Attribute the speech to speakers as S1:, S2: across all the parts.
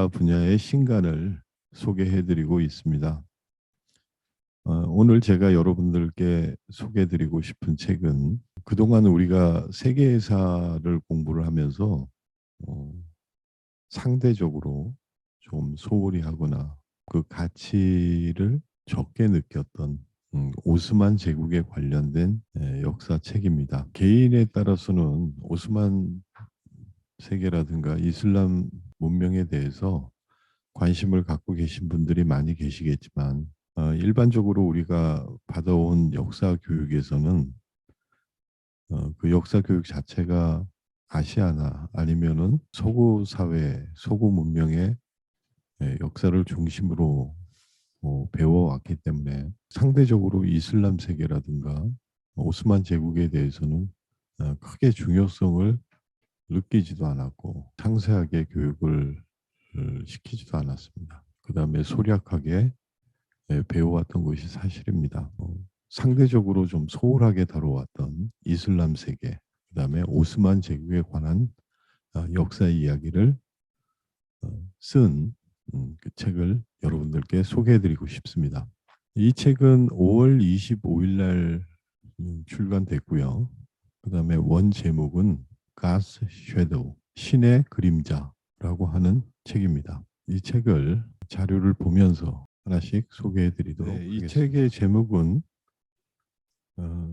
S1: 역사 분야의 신간을 소개해드리고 있습니다. 오늘 제가 여러분들께 소개해드리고 싶은 책은 그동안 우리가 세계사를 공부를 하면서 상대적으로 좀 소홀히 하거나 그 가치를 적게 느꼈던 오스만 제국에 관련된 역사책입니다. 개인에 따라서는 오스만 세계라든가 이슬람 문명에 대해서 관심을 갖고 계신 분들이 많이 계시겠지만 일반적으로 우리가 받아온 역사 교육에서는 그 역사 교육 자체가 아시아나 아니면은 서구 사회, 서구 문명의 역사를 중심으로 배워왔기 때문에 상대적으로 이슬람 세계라든가 오스만 제국에 대해서는 크게 중요성을 느끼지도 않았고 상세하게 교육을 시키지도 않았습니다. 그 다음에 소략하게 배워왔던 것이 사실입니다. 상대적으로 좀 소홀하게 다뤄왔던 이슬람 세계, 그 다음에 오스만 제국에 관한 역사 이야기를 쓴 그 책을 여러분들께 소개해드리고 싶습니다. 이 책은 5월 25일 날 출간됐고요. 그 다음에 원 제목은 God's Shadow, 신의 그림자라고 하는 책입니다. 이 책을 자료를 보면서 하나씩 소개해드리도록 하겠습니다. 이 책의 제목은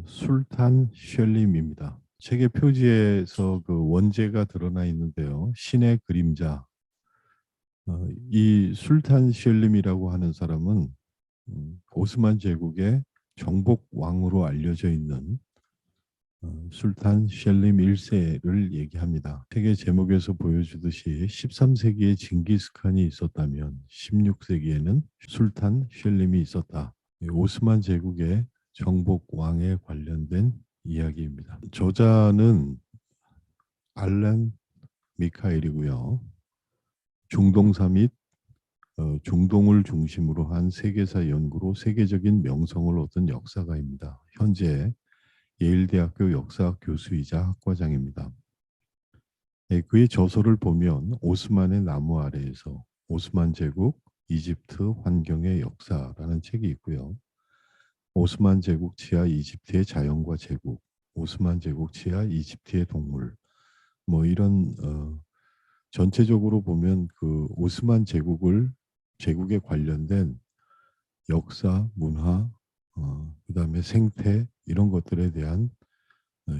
S1: 술탄 쉘림입니다. 책의 표지에서 그 원제가 드러나 있는데요. 신의 그림자. 이 술탄 쉘림이라고 하는 사람은 오스만 제국의 정복 왕으로 알려져 있는 술탄 쉘림 1세를 얘기합니다. 책의 제목에서 보여주듯이 13세기에 징기스칸이 있었다면 16세기에는 술탄 쉘림이 있었다. 오스만 제국의 정복 왕에 관련된 이야기입니다. 저자는 알란 미카엘이고요. 중동사 및 중동을 중심으로 한 세계사 연구로 세계적인 명성을 얻은 역사가입니다. 현재 예일대학교 역사학 교수이자 학과장입니다. 그의 저서를 보면 오스만의 나무 아래에서 오스만 제국, 이집트 환경의 역사라는 책이 있고요. 오스만 제국 치하 이집트의 자연과 제국, 오스만 제국 치하 이집트의 동물, 뭐 이런 전체적으로 보면 그 오스만 제국에 관련된 역사, 문화, 그다음에 생태 이런 것들에 대한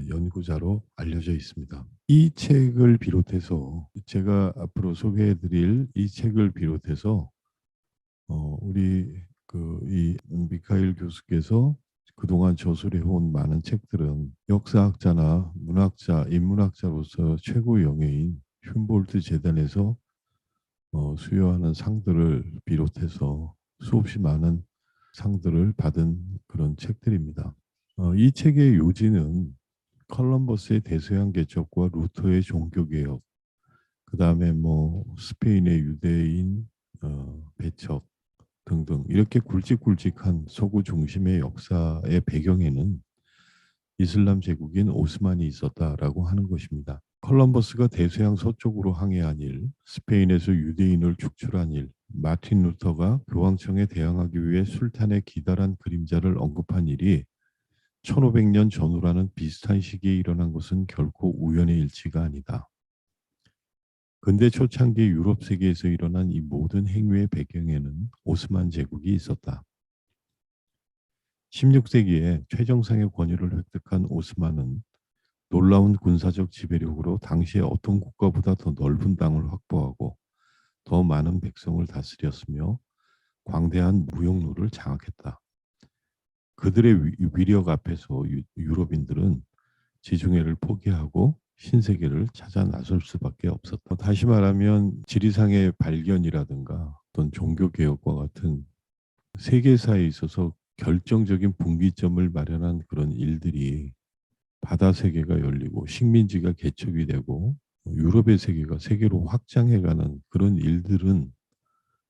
S1: 연구자로 알려져 있습니다. 이 책을 비롯해서 제가 앞으로 소개해드릴 이 책을 비롯해서 우리 이 미카엘 교수께서 그동안 저술해온 많은 책들은 역사학자나 문학자, 인문학자로서 최고 영예인 humboldt 재단에서 수여하는 상들을 비롯해서 수없이 많은 상들을 받은 그런 책들입니다. 이 책의 요지는 컬럼버스의 대서양 개척과 루터의 종교개혁, 그 다음에 뭐 스페인의 유대인 배척 등등 이렇게 굵직굵직한 서구 중심의 역사의 배경에는 이슬람 제국인 오스만이 있었다라고 하는 것입니다. 컬럼버스가 대서양 서쪽으로 항해한 일, 스페인에서 유대인을 축출한 일, 마틴 루터가 교황청에 대항하기 위해 술탄의 기다란 그림자를 언급한 일이 1500년 전후라는 비슷한 시기에 일어난 것은 결코 우연의 일치가 아니다. 근대 초창기 유럽 세계에서 일어난 이 모든 행위의 배경에는 오스만 제국이 있었다. 16세기에 최정상의 권위를 획득한 오스만은 놀라운 군사적 지배력으로 당시의 어떤 국가보다 더 넓은 땅을 확보하고 더 많은 백성을 다스렸으며 광대한 무역로를 장악했다. 그들의 위력 앞에서 유럽인들은 지중해를 포기하고 신세계를 찾아 나설 수밖에 없었다. 다시 말하면 지리상의 발견이라든가 어떤 종교개혁과 같은 세계사에 있어서 결정적인 분기점을 마련한 그런 일들이 바다 세계가 열리고 식민지가 개척이 되고 유럽의 세계가 세계로 확장해가는 그런 일들은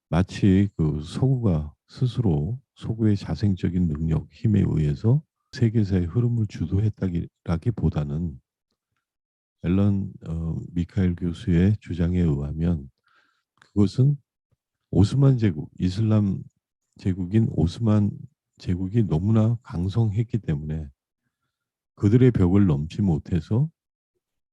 S1: 마치 그 서구가 스스로 서구의 자생적인 능력, 힘에 의해서 세계사의 흐름을 주도했다기보다는 앨런 미카엘 교수의 주장에 의하면 그것은 오스만 제국, 이슬람 제국인 오스만 제국이 너무나 강성했기 때문에 그들의 벽을 넘지 못해서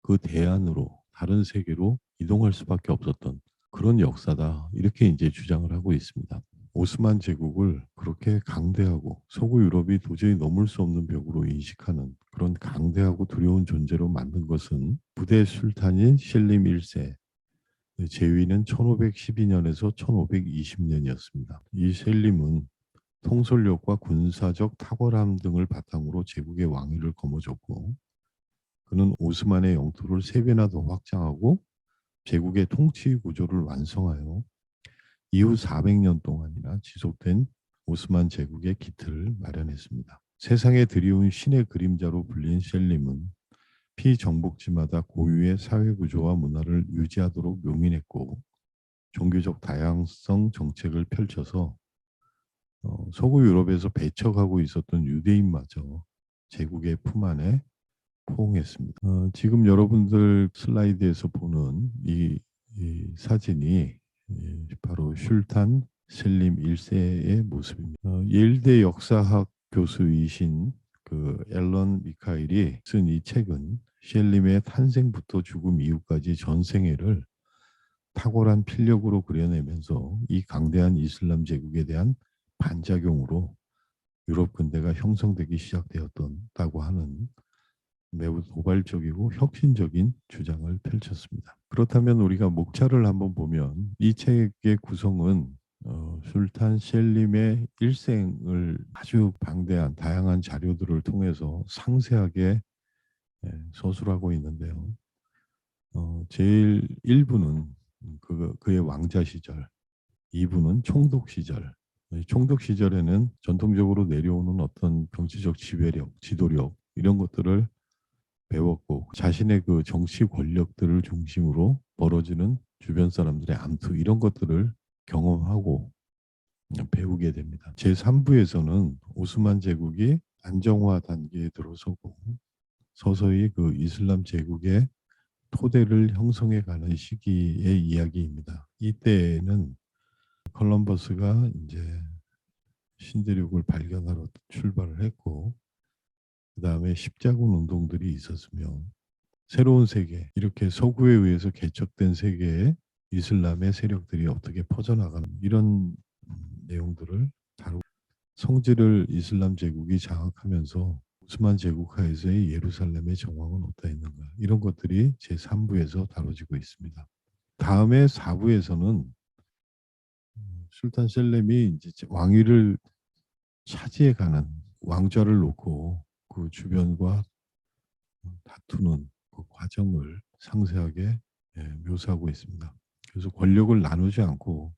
S1: 그 대안으로 다른 세계로 이동할 수밖에 없었던 그런 역사다. 이렇게 이제 주장을 하고 있습니다. 오스만 제국을 그렇게 강대하고 서구 유럽이 도저히 넘을 수 없는 벽으로 인식하는 그런 강대하고 두려운 존재로 만든 것은 부대 술탄인 실림 1세, 제위는 1512년에서 1520년이었습니다. 이 셀림은 통솔력과 군사적 탁월함 등을 바탕으로 제국의 왕위를 거머쥐었고, 그는 오스만의 영토를 3배나 더 확장하고 제국의 통치 구조를 완성하여 이후 400년 동안이나 지속된 오스만 제국의 기틀을 마련했습니다. 세상에 드리운 신의 그림자로 불린 셀림은 피정복지마다 고유의 사회 구조와 문화를 유지하도록 용인했고, 종교적 다양성 정책을 펼쳐서 서구 유럽에서 배척하고 있었던 유대인마저 제국의 품 안에 포옹했습니다. 지금 여러분들 슬라이드에서 보는 이 사진이 바로 슐탄 셀림 1세의 모습입니다. 예일대 역사학 교수이신 그 앨런 미카일이 쓴 이 책은 셀림의 탄생부터 죽음 이후까지 전생애를 탁월한 필력으로 그려내면서 이 강대한 이슬람 제국에 대한 반작용으로 유럽 근대가 형성되기 시작되었다고 하는 매우 도발적이고 혁신적인 주장을 펼쳤습니다. 그렇다면 우리가 목차를 한번 보면 이 책의 구성은 술탄 셀림의 일생을 아주 방대한 다양한 자료들을 통해서 상세하게 서술하고 있는데요. 제일 1부는 그의 왕자 시절, 2부는 총독 시절. 총독 시절에는 전통적으로 내려오는 어떤 정치적 지배력, 지도력 이런 것들을 배웠고, 자신의 그 정치 권력들을 중심으로 벌어지는 주변 사람들의 암투 이런 것들을 경험하고 배우게 됩니다. 제3부에서는 오스만 제국이 안정화 단계에 들어서고 서서히 그 이슬람 제국의 토대를 형성해 가는 시기의 이야기입니다. 이때에는 컬럼버스가 이제 신대륙을 발견하러 출발을 했고, 그 다음에 십자군 운동들이 있었으며, 새로운 세계, 이렇게 서구에 의해서 개척된 세계에 이슬람의 세력들이 어떻게 퍼져나가는 이런 내용들을 다루고, 성지를 이슬람 제국이 장악하면서 오스만 제국 하에서의 예루살렘의 정황은 어떠했는가, 이런 것들이 제3부에서 다뤄지고 있습니다. 다음에 4부에서는 술탄 셀렘이 이제 왕위를 차지해가는, 왕좌를 놓고 그 주변과 다투는 그 과정을 상세하게 묘사하고 있습니다. 그래서 권력을 나누지 않고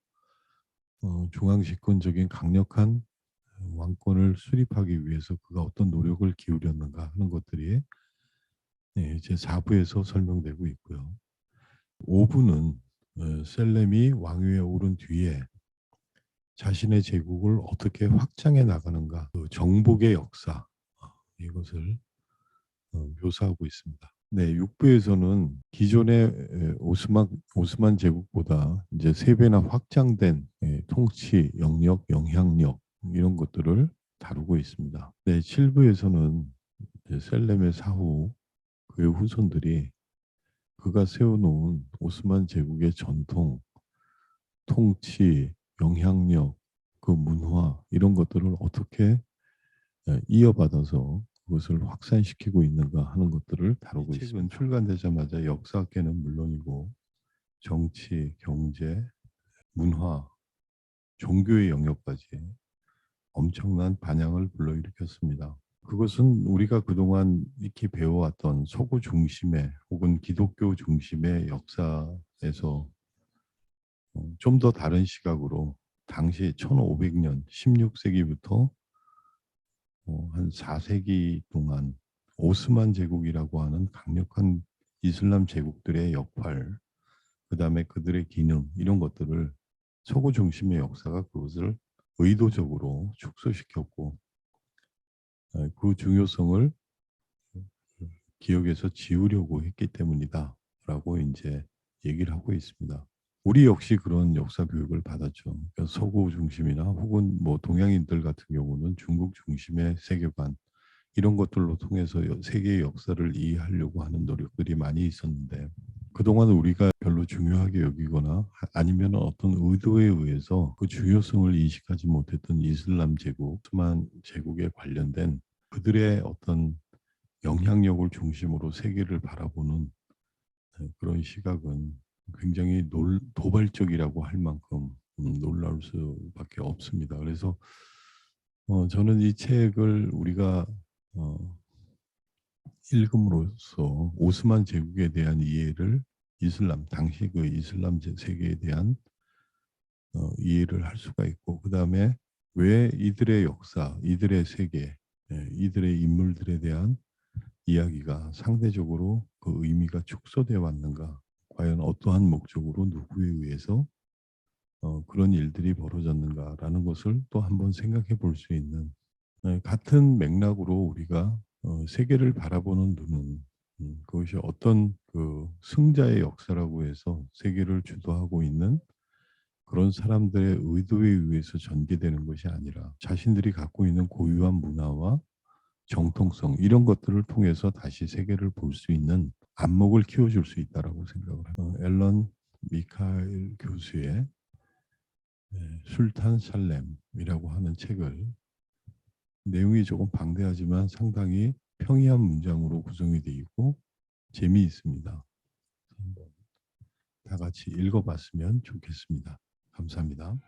S1: 중앙 집권적인 강력한 왕권을 수립하기 위해서 그가 어떤 노력을 기울였는가 하는 것들이 제 4부에서 설명되고 있고요. 5부는 셀렘이 왕위에 오른 뒤에 자신의 제국을 어떻게 확장해 나가는가, 그 정복의 역사, 이것을 묘사하고 있습니다. 네, 6부에서는 기존의 오스만 제국보다 이제 3배나 확장된 통치 영역, 영향력 이런 것들을 다루고 있습니다. 네, 7부에서는 셀렘의 사후 그의 후손들이 그가 세워놓은 오스만 제국의 전통, 통치, 영향력, 그 문화 이런 것들을 어떻게 이어받아서 그것을 확산시키고 있는가 하는 것들을 다루고 있습니다. 책은 출간되자마자 역사학계는 물론이고 정치, 경제, 문화, 종교의 영역까지 엄청난 반향을 불러일으켰습니다. 그것은 우리가 그동안 익히 배워왔던 서구 중심의 혹은 기독교 중심의 역사에서 좀 더 다른 시각으로 당시 1500년 16세기부터 한 4세기 동안 오스만 제국이라고 하는 강력한 이슬람 제국들의 역할, 그 다음에 그들의 기능 이런 것들을 서구 중심의 역사가 그것을 의도적으로 축소시켰고 그 중요성을 기억에서 지우려고 했기 때문이다라고 이제 얘기를 하고 있습니다. 우리 역시 그런 역사 교육을 받았죠. 그러니까 서구 중심이나 혹은 뭐 동양인들 같은 경우는 중국 중심의 세계관 이런 것들로 통해서 세계의 역사를 이해하려고 하는 노력들이 많이 있었는데 그동안 우리가 별로 중요하게 여기거나 아니면 어떤 의도에 의해서 그 중요성을 인식하지 못했던 이슬람 제국, 오스만 제국에 관련된 그들의 어떤 영향력을 중심으로 세계를 바라보는 그런 시각은 굉장히 도발적이라고 할 만큼 놀라울 수밖에 없습니다. 그래서 저는 이 책을 우리가 어, 읽음으로써 오스만 제국에 대한 이해를 당시 그 이슬람 세계에 대한 이해를 할 수가 있고 그 다음에 왜 이들의 역사, 이들의 세계, 이들의 인물들에 대한 이야기가 상대적으로 그 의미가 축소되어 왔는가? 과연 어떠한 목적으로 누구에 의해서 그런 일들이 벌어졌는가라는 것을 또 한번 생각해 볼 수 있는 같은 맥락으로 우리가 세계를 바라보는 눈은 그것이 어떤 그 승자의 역사라고 해서 세계를 주도하고 있는 그런 사람들의 의도에 의해서 전개되는 것이 아니라 자신들이 갖고 있는 고유한 문화와 정통성 이런 것들을 통해서 다시 세계를 볼 수 있는 안목을 키워줄 수 있다라고 생각을 합니다. 앨런 미카엘 교수의 술탄 살렘이라고 하는 책을 내용이 조금 방대하지만 상당히 평이한 문장으로 구성이 되어 있고 재미있습니다. 한번 다 같이 읽어봤으면 좋겠습니다. 감사합니다.